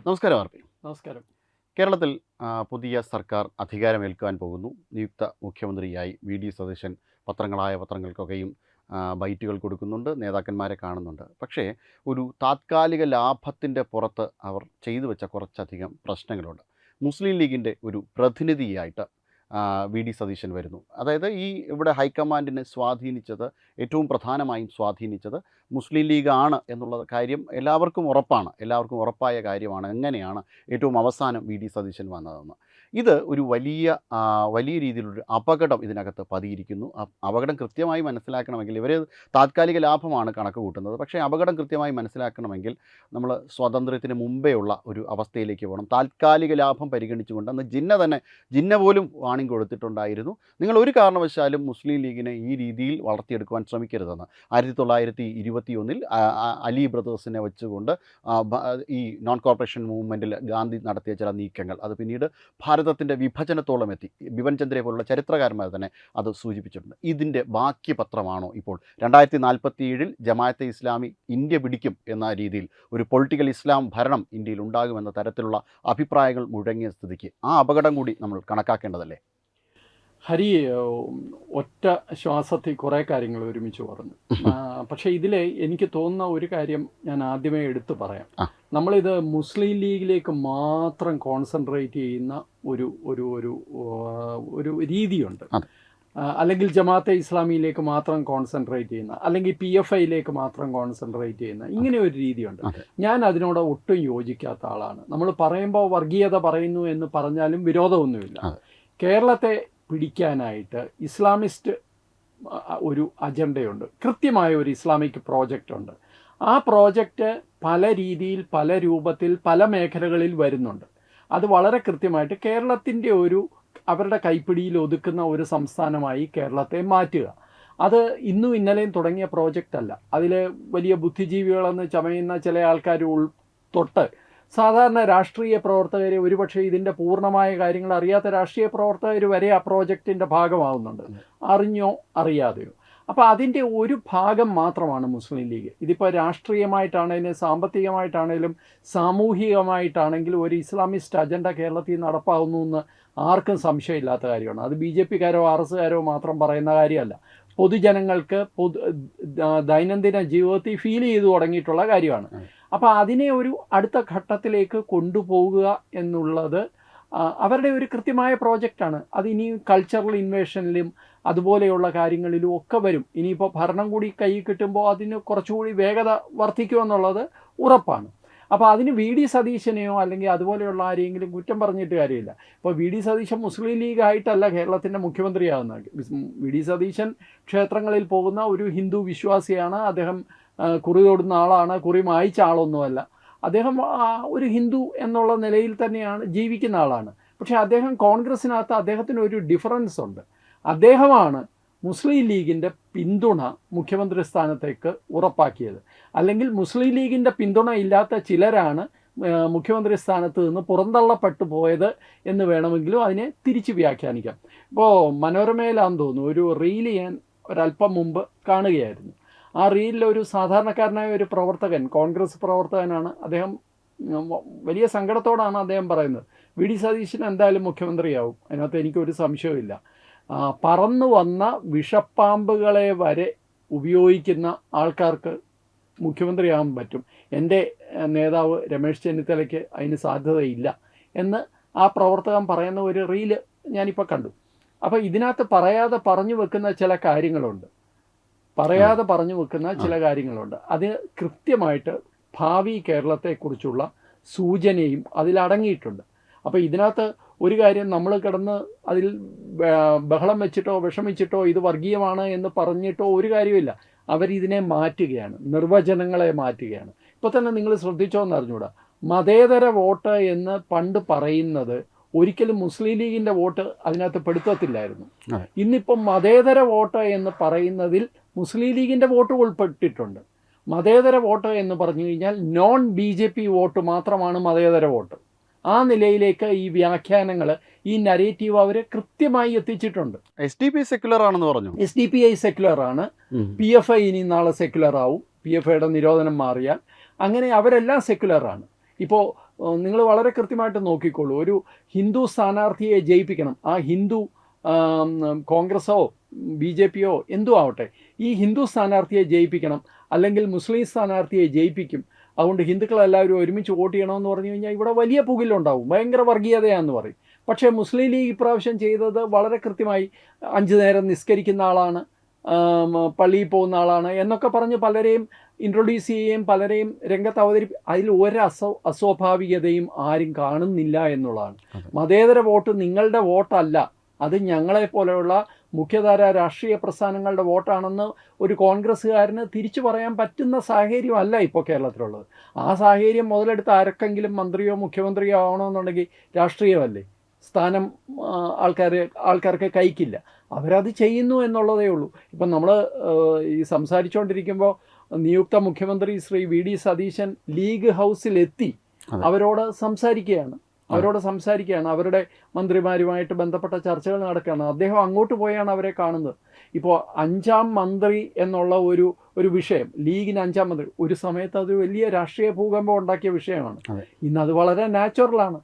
നമസ്കാരം ആർപി. നമസ്കാരം. കേരളത്തിൽ പുതിയ സർക്കാർ അധികാരമേൽക്കാൻ പോകുന്നു. നിയുക്ത മുഖ്യമന്ത്രിയായി വി സതീശൻ പത്രങ്ങൾക്കൊക്കെയും ബൈറ്റുകൾ കൊടുക്കുന്നുണ്ട്, നേതാക്കന്മാരെ കാണുന്നുണ്ട്. പക്ഷേ ഒരു താത്കാലിക ലാഭത്തിൻ്റെ പുറത്ത് അവർ ചെയ്തു വെച്ച കുറച്ചധികം പ്രശ്നങ്ങളുണ്ട്. മുസ്ലിം ലീഗിൻ്റെ ഒരു പ്രതിനിധിയായിട്ട് വി സതീശൻ വരുന്നു. അതായത് ഇവിടെ ഹൈക്കമാൻഡിനെ ഏറ്റവും പ്രധാനമായും സ്വാധീനിച്ചത് മുസ്ലിം ലീഗാണ് എന്നുള്ള കാര്യം എല്ലാവർക്കും ഉറപ്പായ കാര്യമാണ്. എങ്ങനെയാണ് ഏറ്റവും അവസാനം വി സതീശൻ വന്നതെന്ന്. ഇത് ഒരു വലിയ രീതിയിലൊരു അപകടം ഇതിനകത്ത് പതിയിരിക്കുന്നു. അപകടം കൃത്യമായി മനസ്സിലാക്കണമെങ്കിൽ ഇവർ താത്കാലിക ലാഭമാണ് കണക്ക് കൂട്ടുന്നത്. പക്ഷേ അപകടം കൃത്യമായി മനസ്സിലാക്കണമെങ്കിൽ നമ്മൾ സ്വാതന്ത്ര്യത്തിന് മുമ്പേ ഉള്ള ഒരു അവസ്ഥയിലേക്ക് പോകണം. താൽക്കാലിക ലാഭം പരിഗണിച്ചുകൊണ്ട് അന്ന് ജിന്ന പോലും വാണിംഗ് കൊടുത്തിട്ടുണ്ടായിരുന്നു, നിങ്ങൾ ഒരു കാരണവശാലും മുസ്ലിം ലീഗിനെ ഈ രീതിയിൽ വളർത്തിയെടുക്കുവാൻ ശ്രമിക്കരുതെന്ന്. 1921 അലി ബ്രദേഴ്സിനെ വെച്ചുകൊണ്ട് ഈ നോൺ കോർപ്പറേഷൻ മൂവ്മെൻറ്റിൽ ഗാന്ധി നടത്തിയ ചില നീക്കങ്ങൾ അത് പിന്നീട് ഭാരതത്തിൻ്റെ വിഭജനത്തോളം എത്തി. ബിപിൻ ചന്ദ്രയെ പോലുള്ള ചരിത്രകാരന്മാർ തന്നെ അത് സൂചിപ്പിച്ചിട്ടുണ്ട്. ഇതിൻ്റെ ബാക്കി പത്രമാണോ ഇപ്പോൾ 2047 ജമാഅത്തെ ഇസ്ലാമി ഇന്ത്യ പിടിക്കും എന്ന രീതിയിൽ ഒരു പൊളിറ്റിക്കൽ ഇസ്ലാം ഭരണം ഇന്ത്യയിൽ ഉണ്ടാകുമെന്ന തരത്തിലുള്ള അഭിപ്രായങ്ങൾ മുഴങ്ങിയ സ്ഥിതിക്ക് ആ അപകടം കൂടി നമ്മൾ കണക്കാക്കേണ്ടതല്ലേ? ഹരി ഒറ്റ ശ്വാസത്തിൽ കുറേ കാര്യങ്ങൾ ഒരുമിച്ച് പറഞ്ഞു. പക്ഷേ ഇതിൽ എനിക്ക് തോന്നുന്ന ഒരു കാര്യം ഞാൻ ആദ്യമേ എടുത്തു പറയാം. നമ്മളിത് മുസ്ലിം ലീഗിലേക്ക് മാത്രം കോൺസെൻട്രേറ്റ് ചെയ്യുന്ന ഒരു ഒരു ഒരു ഒരു രീതിയുണ്ട്. അല്ലെങ്കിൽ ജമാഅത്തെ ഇസ്ലാമിയിലേക്ക് മാത്രം കോൺസെൻട്രേറ്റ് ചെയ്യുന്ന, അല്ലെങ്കിൽ PFIയിലേക്ക് മാത്രം കോൺസെൻട്രേറ്റ് ചെയ്യുന്ന ഇങ്ങനെ ഒരു രീതിയുണ്ട്. ഞാൻ അതിനോട് ഒട്ടും യോജിക്കാത്ത ആളാണ്. നമ്മൾ പറയുമ്പോൾ വർഗീയത പറയുന്നു എന്ന് പറഞ്ഞാലും വിരോധമൊന്നുമില്ല. കേരളത്തെ പിടിക്കാനായിട്ട് ഇസ്ലാമിസ്റ്റ് ഒരു അജണ്ടയുണ്ട്, കൃത്യമായ ഒരു ഇസ്ലാമിക് പ്രോജക്റ്റ് ഉണ്ട്. ആ പ്രോജക്റ്റ് പല രീതിയിൽ, പല രൂപത്തിൽ, പല മേഖലകളിൽ വരുന്നുണ്ട്. അത് വളരെ കൃത്യമായിട്ട് കേരളത്തിൻ്റെ അവരുടെ കൈപ്പിടിയിൽ ഒതുക്കുന്ന ഒരു സംസ്ഥാനമായി കേരളത്തെ മാറ്റുക. അത് ഇന്നും ഇന്നലെയും തുടങ്ങിയ പ്രോജക്റ്റ് അല്ല. അതിൽ വലിയ ബുദ്ധിജീവികളെന്ന് ചമയുന്ന ചില ആൾക്കാർ തൊട്ട് സാധാരണ രാഷ്ട്രീയ പ്രവർത്തകർ, ഒരുപക്ഷെ ഇതിൻ്റെ പൂർണ്ണമായ കാര്യങ്ങൾ അറിയാത്ത രാഷ്ട്രീയ പ്രവർത്തകർ വരെ ആ പ്രോജക്റ്റിൻ്റെ ഭാഗമാവുന്നുണ്ട്, അറിഞ്ഞോ അറിയാതെയോ. അപ്പോൾ അതിൻ്റെ ഒരു ഭാഗം മാത്രമാണ് മുസ്ലിം ലീഗ്. ഇതിപ്പോൾ രാഷ്ട്രീയമായിട്ടാണേലും സാമ്പത്തികമായിട്ടാണേലും സാമൂഹികമായിട്ടാണെങ്കിലും ഒരു ഇസ്ലാമിസ്റ്റ് അജണ്ട കേരളത്തിൽ നടപ്പാകുന്നു എന്ന് ആർക്കും സംശയമില്ലാത്ത കാര്യമാണ്. അത് BJPക്കാരോ RSകാരോ മാത്രം പറയുന്ന കാര്യമല്ല, പൊതുജനങ്ങൾക്ക് ദൈനംദിന ജീവിതത്തിൽ ഫീൽ ചെയ്തു തുടങ്ങിയിട്ടുള്ള കാര്യമാണ്. അപ്പോൾ അതിനെ ഒരു അടുത്ത ഘട്ടത്തിലേക്ക് കൊണ്ടുപോകുക എന്നുള്ളത് അവരുടെ ഒരു കൃത്യമായ പ്രോജക്റ്റാണ്. അതിനി കൾച്ചറൽ ഇൻവേഷനിലും അതുപോലെയുള്ള കാര്യങ്ങളിലും ഒക്കെ വരും. ഇനിയിപ്പോൾ ഭരണം കൂടി കൈ കിട്ടുമ്പോൾ അതിന് കുറച്ചുകൂടി വേഗത വർദ്ധിക്കുമെന്നുള്ളത് ഉറപ്പാണ്. അപ്പോൾ അതിന് വി സതീശനെയോ അല്ലെങ്കിൽ അതുപോലെയുള്ള ആരെങ്കിലും കുറ്റം പറഞ്ഞിട്ട് കാര്യമില്ല. ഇപ്പോൾ വി സതീശൻ മുസ്ലിം ലീഗായിട്ടല്ല കേരളത്തിൻ്റെ മുഖ്യമന്ത്രിയാകുന്നത്. വി സതീശൻ ക്ഷേത്രങ്ങളിൽ പോകുന്ന ഒരു ഹിന്ദു വിശ്വാസിയാണ്. അദ്ദേഹം കുറി തൊടുന്ന ആളാണ്, കുറി മായ്ച്ച ആളൊന്നുമല്ല. അദ്ദേഹം ഒരു ഹിന്ദു എന്നുള്ള നിലയിൽ തന്നെയാണ് ജീവിക്കുന്ന ആളാണ്. പക്ഷേ അദ്ദേഹം കോൺഗ്രസ്സിനകത്ത് അദ്ദേഹത്തിന് ഒരു ഡിഫറൻസ് ഉണ്ട്. അദ്ദേഹമാണ് മുസ്ലിം ലീഗിൻ്റെ പിന്തുണ മുഖ്യമന്ത്രി സ്ഥാനത്തേക്ക് ഉറപ്പാക്കിയത്. അല്ലെങ്കിൽ മുസ്ലിം ലീഗിൻ്റെ പിന്തുണ ഇല്ലാത്ത ചിലരാണ് മുഖ്യമന്ത്രി സ്ഥാനത്ത് നിന്ന് പുറന്തള്ളപ്പെട്ടു പോയത് എന്ന് വേണമെങ്കിലും അതിനെ തിരിച്ച് വ്യാഖ്യാനിക്കാം. ഇപ്പോൾ മനോരമയിലാണെന്ന് തോന്നുന്നു ഒരു റീല് ഞാൻ ഒരല്പം മുമ്പ് കാണുകയായിരുന്നു. ആ റീലിൽ ഒരു സാധാരണക്കാരനായ ഒരു പ്രവർത്തകൻ, കോൺഗ്രസ് പ്രവർത്തകനാണ്, അദ്ദേഹം വലിയ സങ്കടത്തോടാണ് അദ്ദേഹം പറയുന്നത്, വി സതീശൻ എന്തായാലും മുഖ്യമന്ത്രിയാവും, അതിനകത്ത് എനിക്കൊരു സംശയമില്ല. പറന്നു വന്ന വിഷപ്പാമ്പുകളെ വരെ ഉപയോഗിക്കുന്ന ആൾക്കാർക്ക് മുഖ്യമന്ത്രിയാകാൻ പറ്റും, എൻ്റെ നേതാവ് രമേശ് ചെന്നിത്തലയ്ക്ക് അതിന് സാധ്യതയില്ല എന്ന് ആ പ്രവർത്തകൻ പറയുന്ന ഒരു റീല് ഞാനിപ്പോൾ കണ്ടു. അപ്പോൾ ഇതിനകത്ത് പറയാതെ പറഞ്ഞു വെക്കുന്ന ചില കാര്യങ്ങളുണ്ട്. അത് കൃത്യമായിട്ട് ഭാവി കേരളത്തെക്കുറിച്ചുള്ള സൂചനയും അതിലടങ്ങിയിട്ടുണ്ട്. അപ്പോൾ ഇതിനകത്ത് ഒരു കാര്യം നമ്മൾ കിടന്ന് അതിൽ ബഹളം വെച്ചിട്ടോ വിഷമിച്ചിട്ടോ ഇത് വർഗീയമാണ് എന്ന് പറഞ്ഞിട്ടോ ഒരു കാര്യമില്ല. അവരിതിനെ മാറ്റുകയാണ്, നിർവചനങ്ങളെ മാറ്റുകയാണ്. ഇപ്പോൾ തന്നെ നിങ്ങൾ ശ്രദ്ധിച്ചോ എന്ന് അറിഞ്ഞൂടാ, മതേതര വോട്ട് എന്ന് പണ്ട് പറയുന്നത് ഒരിക്കലും മുസ്ലിം ലീഗിൻ്റെ വോട്ട് അതിനകത്ത് പെടുത്തത്തില്ലായിരുന്നു. ഇന്നിപ്പം മതേതര വോട്ട് എന്ന് പറയുന്നതിൽ മുസ്ലിം ലീഗിൻ്റെ വോട്ട് ഉൾപ്പെട്ടിട്ടുണ്ട്. മതേതര വോട്ട് എന്ന് പറഞ്ഞു കഴിഞ്ഞാൽ നോൺ BJP വോട്ട് മാത്രമാണ് മതേതര വോട്ട്. ആ നിലയിലേക്ക് ഈ വ്യാഖ്യാനങ്ങൾ, ഈ നരേറ്റീവ് അവർ കൃത്യമായി എത്തിച്ചിട്ടുണ്ട്. SDP സെക്യുലർ ആണെന്ന് പറഞ്ഞു. SDPI സെക്യുലർ ആണ്. PFI ഇനി നാളെ സെക്യുലർ ആവും, PFIയുടെ നിരോധനം മാറിയാൽ. അങ്ങനെ അവരെല്ലാം സെക്യുലറാണ്. ഇപ്പോൾ നിങ്ങൾ വളരെ കൃത്യമായിട്ട് നോക്കിക്കോളൂ, ഒരു ഹിന്ദു സ്ഥാനാർത്ഥിയെ ജയിപ്പിക്കണം, ആ ഹിന്ദു കോൺഗ്രസോ BJPയോ എന്തോ ആവട്ടെ, ഈ ഹിന്ദു സ്ഥാനാർത്ഥിയെ ജയിപ്പിക്കണം, അല്ലെങ്കിൽ മുസ്ലിം സ്ഥാനാർത്ഥിയെ ജയിപ്പിക്കും, അതുകൊണ്ട് ഹിന്ദുക്കളെല്ലാവരും ഒരുമിച്ച് വോട്ട് ചെയ്യണമെന്ന് പറഞ്ഞു കഴിഞ്ഞാൽ ഇവിടെ വലിയ പുകിലുണ്ടാവും, ഭയങ്കര വർഗീയതയാണെന്ന് പറയും. പക്ഷേ മുസ്ലിം ലീഗ് ഇപ്രാവശ്യം ചെയ്തത് വളരെ കൃത്യമായി 5 നേരം നിസ്കരിക്കുന്ന ആളാണ്, പള്ളിയിൽ പോകുന്ന ആളാണ് എന്നൊക്കെ പറഞ്ഞ് പലരെയും ഇൻട്രൊഡ്യൂസ് ചെയ്യുകയും പലരെയും രംഗത്ത് അതിൽ അസ്വാഭാവികതയും ആരും കാണുന്നില്ല എന്നുള്ളതാണ്. മതേതര വോട്ട് നിങ്ങളുടെ വോട്ടല്ല, അത് ഞങ്ങളെപ്പോലെയുള്ള മുഖ്യധാര രാഷ്ട്രീയ പ്രസ്ഥാനങ്ങളുടെ വോട്ടാണെന്ന് ഒരു കോൺഗ്രസ്സുകാരന് തിരിച്ചു പറയാൻ പറ്റുന്ന സാഹചര്യമല്ല ഇപ്പോൾ കേരളത്തിലുള്ളത്. ആ സാഹചര്യം മുതലെടുത്ത് ആർക്കെങ്കിലും മന്ത്രിയോ മുഖ്യമന്ത്രിയോ ആവണമെന്നുണ്ടെങ്കിൽ രാഷ്ട്രീയമല്ലേ, സ്ഥാനം ആൾക്കാർക്ക് കൈക്കില്ല, അവരത് ചെയ്യുന്നു എന്നുള്ളതേ ഉള്ളൂ. ഇപ്പം നമ്മൾ ഈ സംസാരിച്ചുകൊണ്ടിരിക്കുമ്പോൾ നിയുക്ത മുഖ്യമന്ത്രി ശ്രീ VD സതീശൻ ലീഗ് ഹൗസിലെത്തി അവരോട് സംസാരിക്കുകയാണ്, അവരുടെ മന്ത്രിമാരുമായിട്ട് ബന്ധപ്പെട്ട ചർച്ചകൾ നടക്കുകയാണ്. അദ്ദേഹം അങ്ങോട്ട് പോയാണ് അവരെ കാണുന്നത്. ഇപ്പോൾ 5ാം മന്ത്രി എന്നുള്ള ഒരു വിഷയം, ലീഗിന് 5ാം മന്ത്രി, ഒരു സമയത്ത് അത് വലിയ രാഷ്ട്രീയ ഭൂകമ്പം ഉണ്ടാക്കിയ വിഷയമാണ്. ഇന്നത് വളരെ നാച്ചുറലാണ്,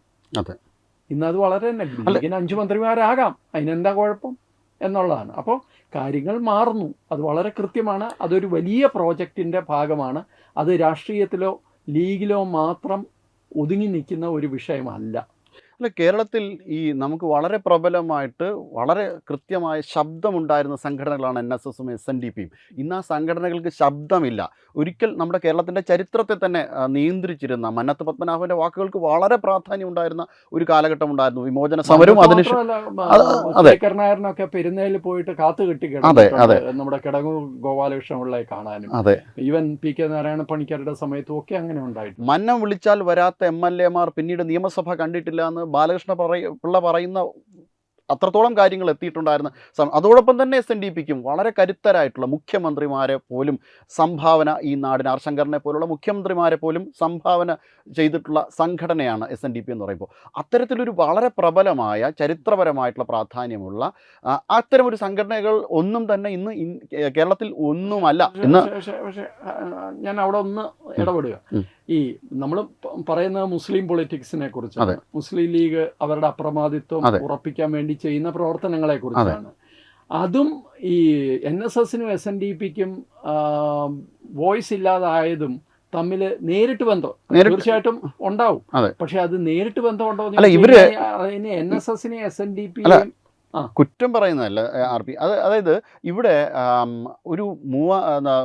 ഇന്നത് വളരെ ലീഗിന് 5 മന്ത്രിമാരാകാം, അതിനെന്താ കുഴപ്പം എന്നുള്ളതാണ്. അപ്പോൾ കാര്യങ്ങൾ മാറുന്നു, അത് വളരെ കൃത്യമാണ്. അതൊരു വലിയ പ്രോജക്റ്റിൻ്റെ ഭാഗമാണ്. അത് രാഷ്ട്രീയത്തിലോ ലീഗിലോ മാത്രം ഒതുങ്ങി നിൽക്കുന്ന ഒരു വിഷയമല്ല. അല്ല, കേരളത്തിൽ ഈ നമുക്ക് വളരെ പ്രബലമായിട്ട് വളരെ കൃത്യമായ ശബ്ദമുണ്ടായിരുന്ന സംഘടനകളാണ് NSSും SNDPയും. ഇന്ന് ആ സംഘടനകൾക്ക് ശബ്ദമില്ല. ഒരിക്കൽ നമ്മുടെ കേരളത്തിൻ്റെ ചരിത്രത്തെ തന്നെ നിയന്ത്രിച്ചിരുന്ന മന്നത്ത് പത്മനാഭൻ്റെ വാക്കുകൾക്ക് വളരെ പ്രാധാന്യം ഉണ്ടായിരുന്ന ഒരു കാലഘട്ടം ഉണ്ടായിരുന്നു. വിമോചന സമരവും കരുണാകരനൊക്കെ പെരുന്നേലിൽ പോയിട്ട് കാത്തു കെട്ടി നമ്മുടെ കിടങ്ങൂർ ഗോപാലകൃഷ്ണപിള്ളയെ കാണാനും, ഈവൻ PK നാരായണ പണിക്കരുടെ സമയത്തും ഒക്കെ അങ്ങനെ ഉണ്ടായിട്ടുണ്ട്. മന്നം വിളിച്ചാൽ വരാത്ത MLA മാർ പിന്നീട് നിയമസഭ കണ്ടിട്ടില്ല എന്ന് ബാലകൃഷ്ണ പിള്ള പറയുന്ന അത്രത്തോളം കാര്യങ്ങൾ എത്തിയിട്ടുണ്ടായിരുന്ന അതോടൊപ്പം തന്നെ SNDPക്കും വളരെ കരുത്തരായിട്ടുള്ള മുഖ്യമന്ത്രിമാരെ പോലും സംഭാവന, ഈ നാടിന് ആർ ശങ്കറിനെ പോലുള്ള മുഖ്യമന്ത്രിമാരെ പോലും സംഭാവന ചെയ്തിട്ടുള്ള സംഘടനയാണ് SNDP എന്ന് പറയുമ്പോൾ, അത്തരത്തിലൊരു വളരെ പ്രബലമായ ചരിത്രപരമായിട്ടുള്ള പ്രാധാന്യമുള്ള അത്തരമൊരു സംഘടനകൾ ഒന്നും തന്നെ ഇന്ന് കേരളത്തിൽ ഒന്നുമല്ല. ഇന്ന് പക്ഷേ ഞാൻ അവിടെ ഒന്ന് ഇടപെടുക. ഈ നമ്മൾ പറയുന്നത് മുസ്ലിം പൊളിറ്റിക്സിനെ കുറിച്ചാണ്, മുസ്ലിം ലീഗ് അവരുടെ അപ്രമാദിത്വം ഉറപ്പിക്കാൻ വേണ്ടി ചെയ്യുന്ന പ്രവർത്തനങ്ങളെ കുറിച്ചാണ്. അതും ഈ NSSനും SNDPക്കും വോയിസ് ഇല്ലാതായതും തമ്മിൽ നേരിട്ട് ബന്ധം തീർച്ചയായിട്ടും ഉണ്ടാവും. പക്ഷെ അത് നേരിട്ട് ബന്ധമുണ്ടോ അതിന് NSSനെ SNDPയും കുറ്റം പറയുന്നതല്ല RP. അതായത് ഇവിടെ ഒരു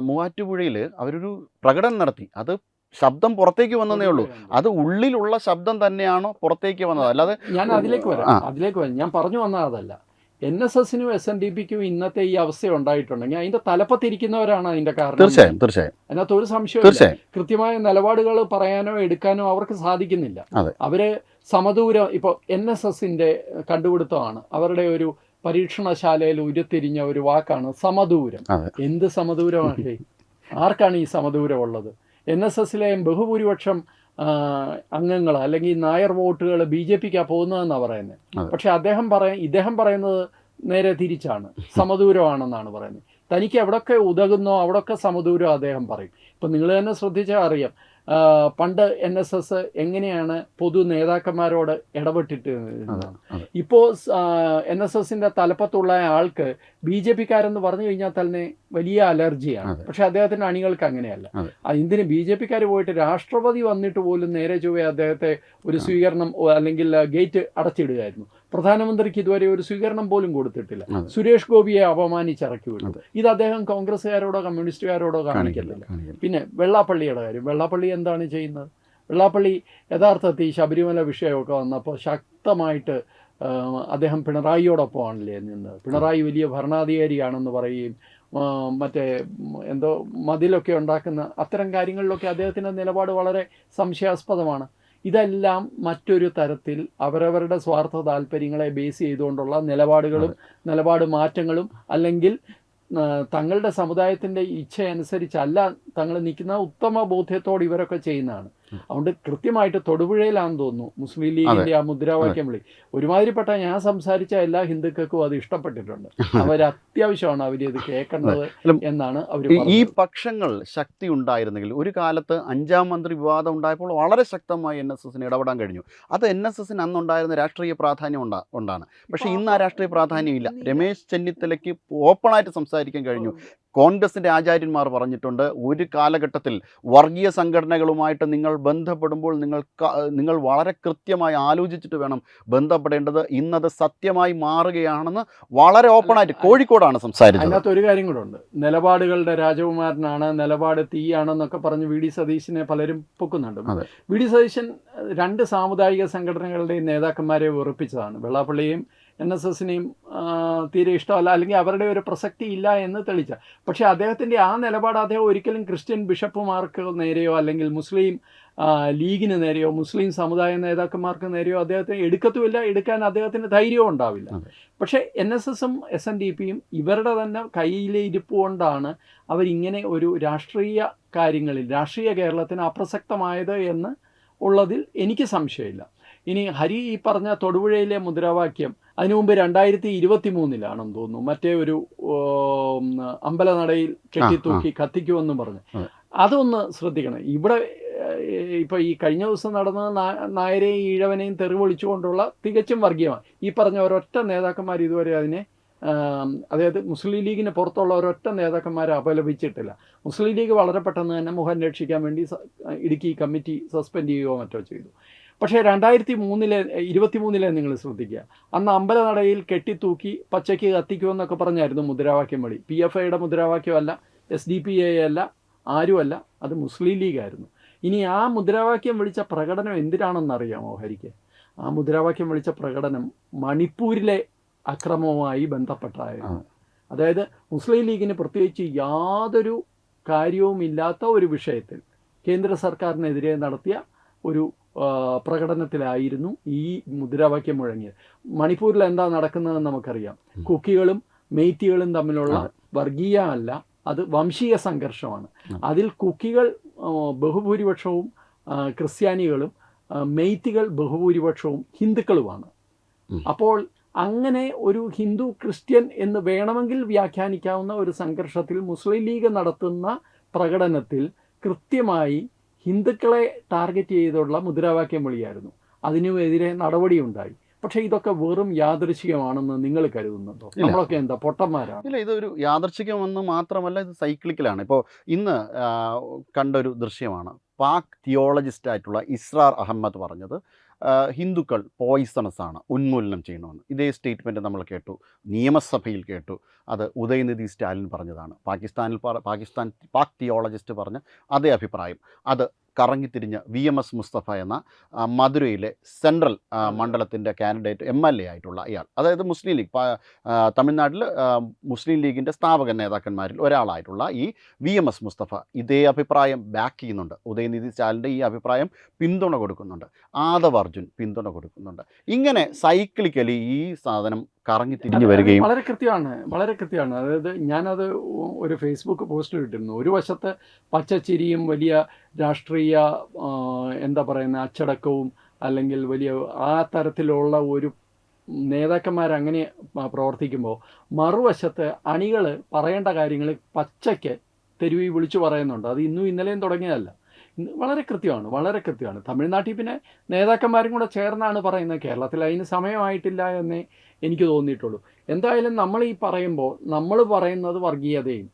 മൂവാറ്റുപുഴയിൽ അവരൊരു പ്രകടനം നടത്തി, അത് ശബ്ദം പുറത്തേക്ക് വന്നതേ ഉള്ളൂ. അത് ഉള്ളിലുള്ള ശബ്ദം തന്നെയാണോ പുറത്തേക്ക് വന്നത്, അല്ലാതെ ഞാൻ അതിലേക്ക് വരാം. ഞാൻ പറഞ്ഞു വന്നത് അതല്ല. NSSനും SNDPക്കും ഇന്നത്തെ ഈ അവസ്ഥ ഉണ്ടായിട്ടുണ്ടെങ്കിൽ അതിന്റെ തലപ്പത്തിരിക്കുന്നവരാണ് അതിന്റെ കാരണം. തീർച്ചയായും അതിനകത്ത് ഒരു സംശയമില്ല. കൃത്യമായ നിലപാടുകൾ പറയാനോ എടുക്കാനോ അവർക്ക് സാധിക്കുന്നില്ല. അവര് സമദൂരം, ഇപ്പോൾ NSSന്റെ കണ്ടുപിടുത്തമാണ്, അവരുടെ ഒരു പരീക്ഷണശാലയിൽ ഉരുത്തിരിഞ്ഞ ഒരു വാക്കാണ് സമദൂരം. എന്ത് സമദൂരമാണ്? ആർക്കാണ് ഈ സമദൂരം ഉള്ളത്? NSSലെ ബഹുഭൂരിപക്ഷം അംഗങ്ങൾ അല്ലെങ്കിൽ നായർ വോട്ടുകൾ BJPക്കാണ് പോകുന്നതെന്നാണ് പറയുന്നത്. പക്ഷെ ഇദ്ദേഹം പറയുന്നത് നേരെ തിരിച്ചാണ്, സമദൂരമാണെന്നാണ് പറയുന്നത്. തനിക്ക് എവിടെയൊക്കെ ഉതകുന്നോ അവിടെയൊക്കെ സമദൂരം അദ്ദേഹം പറയും. ഇപ്പം നിങ്ങൾ തന്നെ ശ്രദ്ധിച്ചാൽ അറിയാം, പണ്ട് NSS എങ്ങനെയാണ് പൊതു നേതാക്കന്മാരോട് ഇടപെട്ടിട്ട്. ഇപ്പോൾ NSSന്റെ തലപ്പത്തുള്ള ആൾക്ക് BJPക്കാരെന്ന് പറഞ്ഞു കഴിഞ്ഞാൽ തന്നെ വലിയ അലർജിയാണ്. പക്ഷെ അദ്ദേഹത്തിൻ്റെ അണികൾക്ക് അങ്ങനെയല്ല. എന്തിന് BJPക്കാർ പോയിട്ട് രാഷ്ട്രപതി വന്നിട്ട് പോലും നേരെ ചൊവ്വേ അദ്ദേഹത്തെ ഒരു സ്വീകരണം അല്ലെങ്കിൽ ഗേറ്റ് അടച്ചിടുകയായിരുന്നു. പ്രധാനമന്ത്രിക്ക് ഇതുവരെ ഒരു സ്വീകരണം പോലും കൊടുത്തിട്ടില്ല. സുരേഷ് ഗോപിയെ അപമാനിച്ചിറക്കി വിട്ടു. ഇത് അദ്ദേഹം കോൺഗ്രസ്സുകാരോടോ കമ്മ്യൂണിസ്റ്റുകാരോടോ കാണിക്കുന്നില്ല. പിന്നെ വെള്ളാപ്പള്ളിയുടെ കാര്യം, വെള്ളാപ്പള്ളി എന്താണ് ചെയ്യുന്നത്? വെള്ളാപ്പള്ളി യഥാർത്ഥത്തിൽ ശബരിമല വിഷയമൊക്കെ വന്നപ്പോൾ ശക്തമായിട്ട് അദ്ദേഹം പിണറായിയോടൊപ്പമാണല്ലേ നിന്നത്. പിണറായി വലിയ ഭരണാധികാരിയാണെന്ന് പറയുകയും മറ്റേ എന്തോ മതിലൊക്കെ ഉണ്ടാക്കുന്ന അത്തരം കാര്യങ്ങളിലൊക്കെ അദ്ദേഹത്തിൻ്റെ നിലപാട് വളരെ സംശയാസ്പദമാണ്. ഇതെല്ലാം മറ്റൊരു തരത്തിൽ അവരവരുടെ സ്വാർത്ഥ താല്പര്യങ്ങളെ ബേസ് ചെയ്തുകൊണ്ടുള്ള നിലപാട് മാറ്റങ്ങളും അല്ലെങ്കിൽ തങ്ങളുടെ സമുദായത്തിൻ്റെ ഇച്ഛ അനുസരിച്ചല്ല തങ്ങൾ നിൽക്കുന്ന ഉത്തമ ബോധ്യത്തോട് ഇവരൊക്കെ ചെയ്യുന്നതാണ്. അതുകൊണ്ട് കൃത്യമായിട്ട് തൊടുപുഴയിലാണെന്ന് തോന്നുന്നു മുസ്ലിം ലീഗിൻ്റെ ആ മുദ്രാവാക്യം വിളി. ഒരുമാതിരിപ്പെട്ട ഞാൻ സംസാരിച്ച എല്ലാ ഹിന്ദുക്കൾക്കും അത് ഇഷ്ടപ്പെട്ടിട്ടുണ്ട്. അത്യാവശ്യമാണ് അവരിത് കേൾക്കേണ്ടത് എന്നാണ് അവർ. ഈ പക്ഷങ്ങൾ ശക്തി ഉണ്ടായിരുന്നെങ്കിൽ ഒരു കാലത്ത് 5-ാം മന്ത്രി വിവാദം ഉണ്ടായപ്പോൾ വളരെ ശക്തമായി NSSന് ഇടപെടാൻ കഴിഞ്ഞു. അത് NSSന് അന്നുണ്ടായിരുന്ന രാഷ്ട്രീയ പ്രാധാന്യം ഉണ്ടാണ്. പക്ഷേ ഇന്ന് ആ രാഷ്ട്രീയ പ്രാധാന്യം ഇല്ല. രമേശ് ചെന്നിത്തലയ്ക്ക് ഓപ്പണായിട്ട് സംസാരിക്കാൻ കഴിഞ്ഞു. കോൺഗ്രസിൻ്റെ ആചാര്യന്മാർ പറഞ്ഞിട്ടുണ്ട്, ഒരു കാലഘട്ടത്തിൽ വർഗീയ സംഘടനകളുമായിട്ട് നിങ്ങൾ ബന്ധപ്പെടുമ്പോൾ നിങ്ങൾ വളരെ കൃത്യമായി ആലോചിച്ചിട്ട് വേണം ബന്ധപ്പെടേണ്ടത്. ഇന്നത് സത്യമായി മാറുകയാണെന്ന് വളരെ ഓപ്പണായിട്ട് കോഴിക്കോടാണ് സംസാരിച്ചത്. അതിനകത്ത് ഒരു കാര്യം കൂടെ ഉണ്ട്. നിലപാടുകളുടെ രാജകുമാരനാണ്, നിലപാട് തീയാണെന്നൊക്കെ പറഞ്ഞ് VD സതീശനെ പലരും പൊക്കുന്നുണ്ട്. VD സതീശൻ 2 സാമുദായിക സംഘടനകളുടെയും നേതാക്കന്മാരെ വെറുപ്പിച്ചതാണ്. വെള്ളാപ്പള്ളിയും NSSനെയും തീരെ ഇഷ്ടമല്ല, അല്ലെങ്കിൽ അവരുടെ ഒരു പ്രസക്തി ഇല്ല എന്ന് തെളിയിച്ച. പക്ഷേ അദ്ദേഹത്തിൻ്റെ ആ നിലപാട് അദ്ദേഹം ഒരിക്കലും ക്രിസ്ത്യൻ ബിഷപ്പുമാർക്ക് നേരെയോ അല്ലെങ്കിൽ മുസ്ലിം ലീഗിന് നേരെയോ മുസ്ലിം സമുദായ നേതാക്കന്മാർക്ക് നേരെയോ അദ്ദേഹത്തെ എടുക്കത്തുമില്ല, എടുക്കാൻ അദ്ദേഹത്തിന് ധൈര്യവും ഉണ്ടാവില്ല. പക്ഷേ NSSും SNDPയും ഇവരുടെ തന്നെ കയ്യിലെ ഇരിപ്പ് കൊണ്ടാണ് അവരിങ്ങനെ ഒരു രാഷ്ട്രീയ കാര്യങ്ങളിൽ രാഷ്ട്രീയ കേരളത്തിന് അപ്രസക്തമായത് എന്ന് ഉള്ളതിൽ എനിക്ക് സംശയമില്ല. ഇനി ഹരി ഈ പറഞ്ഞ തൊടുപുഴയിലെ മുദ്രാവാക്യം അതിനു മുമ്പ് 2023 തോന്നുന്നു മറ്റേ ഒരു അമ്പലനടയിൽ കെട്ടിത്തൂക്കി കത്തിക്കുമെന്നും പറഞ്ഞു. അതൊന്ന് ശ്രദ്ധിക്കണം. ഇവിടെ ഇപ്പോൾ ഈ കഴിഞ്ഞ ദിവസം നടന്ന നായരെയും ഈഴവനെയും തെറി വിളിച്ചുകൊണ്ടുള്ള തികച്ചും വർഗീയമാണ്. ഈ പറഞ്ഞ ഒരൊറ്റ നേതാക്കന്മാർ ഇതുവരെ അതിനെ, അതായത് മുസ്ലിം ലീഗിന് പുറത്തുള്ള ഒരൊറ്റ നേതാക്കന്മാരെ അപലപിച്ചിട്ടില്ല. മുസ്ലിം ലീഗ് വളരെ പെട്ടെന്ന് തന്നെ മുഖം രക്ഷിക്കാൻ വേണ്ടി ഇടുക്കി കമ്മിറ്റി സസ്പെൻഡ് ചെയ്യുകയോ മറ്റോ ചെയ്തു. പക്ഷേ 2023 നിങ്ങൾ ശ്രദ്ധിക്കുക, അന്ന് അമ്പലനടയിൽ കെട്ടിത്തൂക്കി പച്ചയ്ക്ക് കത്തിക്കുമെന്നൊക്കെ പറഞ്ഞായിരുന്നു മുദ്രാവാക്യം വിളി. PFIയുടെ മുദ്രാവാക്യമല്ല, SDPI അല്ല, ആരുമല്ല, അത് മുസ്ലിം ലീഗായിരുന്നു. ഇനി ആ മുദ്രാവാക്യം വിളിച്ച പ്രകടനം എന്തിനാണെന്നറിയാമോ ഹരിക്ക്? ആ മുദ്രാവാക്യം വിളിച്ച പ്രകടനം മണിപ്പൂരിലെ അക്രമവുമായി ബന്ധപ്പെട്ടായിരുന്നു. അതായത് മുസ്ലിം ലീഗിന് പ്രത്യേകിച്ച് യാതൊരു കാര്യവുമില്ലാത്ത ഒരു വിഷയത്തിൽ കേന്ദ്ര സർക്കാരിനെതിരെ നടത്തിയ ഒരു പ്രകടനത്തിലായിരുന്നു ഈ മുദ്രാവാക്യം മുഴങ്ങിയത്. മണിപ്പൂരിൽ എന്താ നടക്കുന്നതെന്ന് നമുക്കറിയാം. കുക്കികളും മെയ്റ്റികളും തമ്മിലുള്ള വർഗീയമല്ല, അത് വംശീയ സംഘർഷമാണ്. അതിൽ കുക്കികൾ ബഹുഭൂരിപക്ഷവും ക്രിസ്ത്യാനികളും, മെയ്റ്റികൾ ബഹുഭൂരിപക്ഷവും ഹിന്ദുക്കളുമാണ്. അപ്പോൾ അങ്ങനെ ഒരു ഹിന്ദു ക്രിസ്ത്യൻ എന്ന് വേണമെങ്കിൽ വ്യാഖ്യാനിക്കാവുന്ന ഒരു സംഘർഷത്തിൽ മുസ്ലിം ലീഗ് നടത്തുന്ന പ്രകടനത്തിൽ കൃത്യമായി ഹിന്ദുക്കളെ ടാർഗറ്റ് ചെയ്തുള്ള മുദ്രാവാക്യം വിളിയായിരുന്നു. അതിനുമെതിരെ നടപടിയുണ്ടായി. പക്ഷേ ഇതൊക്കെ വെറും യാദൃശ്ചികമാണെന്ന് നിങ്ങൾ കരുതുന്നുണ്ടോ? നമ്മളൊക്കെ എന്താ പൊട്ടന്മാരാണ്? ഇല്ല, ഇതൊരു യാദൃശ്ചികമെന്ന് മാത്രമല്ല, ഇത് സൈക്ലിക്കലാണ്. ഇപ്പോൾ ഇന്ന് കണ്ടൊരു ദൃശ്യമാണ്. പാക് തിയോളജിസ്റ്റായിട്ടുള്ള ഇസ്രാർ അഹമ്മദ് പറഞ്ഞത് ഹിന്ദുക്കൾ പോയിസണസ് ആണ്, ഉന്മൂലനം ചെയ്യണമെന്ന്. ഇതേ സ്റ്റേറ്റ്മെൻറ്റ് നമ്മൾ കേട്ടു, നിയമസഭയിൽ കേട്ടു. അത് ഉദയനിധി സ്റ്റാലിൻ പറഞ്ഞതാണ്. പാക് തിയോളജിസ്റ്റ് പറഞ്ഞ അതേ അഭിപ്രായം. അത് കറങ്ങിത്തിരിഞ്ഞ് VMS മുസ്തഫ എന്ന മധുരയിലെ സെൻട്രൽ മണ്ഡലത്തിൻ്റെ കാൻഡിഡേറ്റ് MLA ആയിട്ടുള്ള ഇയാൾ, അതായത് മുസ്ലിം ലീഗ് തമിഴ്നാട്ടിൽ മുസ്ലിം ലീഗിൻ്റെ സ്ഥാപക നേതാക്കന്മാരിൽ ഒരാളായിട്ടുള്ള ഈ VMS മുസ്തഫ ഇതേ അഭിപ്രായം ബാക്ക് ചെയ്യുന്നുണ്ട്. ഉദയനിധി സ്റ്റാലിൻ്റെ ഈ അഭിപ്രായം പിന്തുണ കൊടുക്കുന്നുണ്ട്. ആദവ് അർജുൻ പിന്തുണ കൊടുക്കുന്നുണ്ട്. ഇങ്ങനെ സൈക്ലിക്കലി ഈ സാധനം കറങ്ങി തിരിഞ്ഞു വരികയും വളരെ കൃത്യമാണ്. അതായത് ഞാനത് ഒരു ഫേസ്ബുക്ക് പോസ്റ്റിൽ ഇട്ടിരുന്നു. ഒരു വശത്ത് പച്ചച്ചിരിയും വലിയ രാഷ്ട്രീയ എന്താ പറയുന്ന അച്ചടക്കവും അല്ലെങ്കിൽ വലിയ ആ തരത്തിലുള്ള ഒരു നേതാക്കന്മാരങ്ങനെ പ്രവർത്തിക്കുമ്പോൾ, മറുവശത്ത് അണികൾ പറയേണ്ട കാര്യങ്ങൾ പച്ചയ്ക്ക് തെരുവിൽ വിളിച്ചു പറയുന്നുണ്ട്. അത് ഇന്നും ഇന്നലെയും തുടങ്ങിയതല്ല. വളരെ കൃത്യമാണ്. തമിഴ്നാട്ടിൽ പിന്നെ നേതാക്കന്മാരും കൂടെ ചേർന്നാണ് പറയുന്നത്. കേരളത്തിൽ അതിന് സമയമായിട്ടില്ല എന്നേ എനിക്ക് തോന്നിയിട്ടുള്ളൂ. എന്തായാലും നമ്മൾ ഈ പറയുമ്പോൾ നമ്മൾ പറയുന്നത് വർഗീയതയും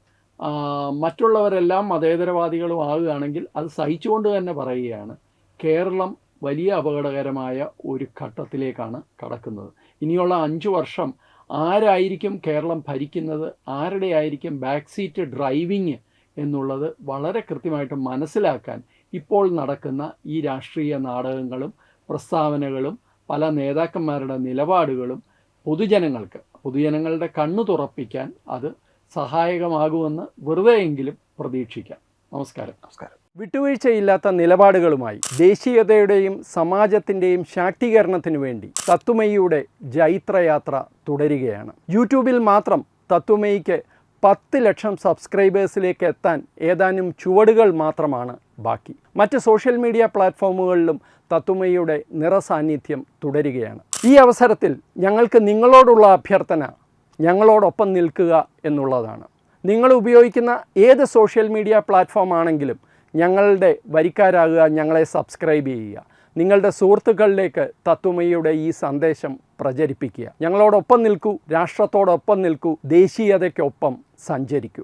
മറ്റുള്ളവരെല്ലാം മതേതരവാദികളും ആകുകയാണെങ്കിൽ അത് സഹിച്ചുകൊണ്ട് തന്നെ പറയുകയാണ്. കേരളം വലിയ അപകടകരമായ ഒരു ഘട്ടത്തിലേക്കാണ് കടക്കുന്നത്. ഇനിയുള്ള 5 വർഷം ആരായിരിക്കും കേരളം ഭരിക്കുന്നത്, ആരുടെ ആയിരിക്കും ബാക്ക് സീറ്റ് ഡ്രൈവിങ് എന്നുള്ളത് വളരെ കൃത്യമായിട്ട് മനസ്സിലാക്കാൻ ഇപ്പോൾ നടക്കുന്ന ഈ രാഷ്ട്രീയ നാടകങ്ങളും പ്രസ്താവനകളും പല നേതാക്കന്മാരുടെ നിലപാടുകളും പൊതുജനങ്ങളുടെ കണ്ണു തുറപ്പിക്കാൻ അത് സഹായകമാകുമെന്ന് വെറുതെയെങ്കിലും പ്രതീക്ഷിക്കാം. നമസ്കാരം. വിട്ടുവീഴ്ചയില്ലാത്ത നിലപാടുകളുമായി ദേശീയതയുടെയും സമാജത്തിൻ്റെയും ശാക്തീകരണത്തിനു വേണ്ടി തത്വമയിയുടെ ജൈത്രയാത്ര തുടരുകയാണ്. യൂട്യൂബിൽ മാത്രം തത്വമയിക്ക് 10 ലക്ഷം സബ്സ്ക്രൈബേഴ്സിലേക്ക് എത്താൻ ഏതാനും ചുവടുകൾ മാത്രമാണ് ബാക്കി. മറ്റ് സോഷ്യൽ മീഡിയ പ്ലാറ്റ്ഫോമുകളിലും തത്വമയിയുടെ നിറസാന്നിധ്യം തുടരുകയാണ്. ഈ അവസരത്തിൽ ഞങ്ങൾക്ക് നിങ്ങളോടുള്ള അഭ്യർത്ഥന ഞങ്ങളോടൊപ്പം നിൽക്കുക എന്നുള്ളതാണ്. നിങ്ങൾ ഉപയോഗിക്കുന്ന ഏത് സോഷ്യൽ മീഡിയ പ്ലാറ്റ്ഫോം ആണെങ്കിലും ഞങ്ങളുടെ വരിക്കാരാകുക, ഞങ്ങളെ സബ്സ്ക്രൈബ് ചെയ്യുക, നിങ്ങളുടെ സുഹൃത്തുക്കളിലേക്ക് തത്വമയിയുടെ ഈ സന്ദേശം പ്രചരിപ്പിക്കുക. ഞങ്ങളോടൊപ്പം നിൽക്കൂ, രാഷ്ട്രത്തോടൊപ്പം നിൽക്കൂ, ദേശീയതയ്ക്കൊപ്പം സഞ്ചരിക്കൂ.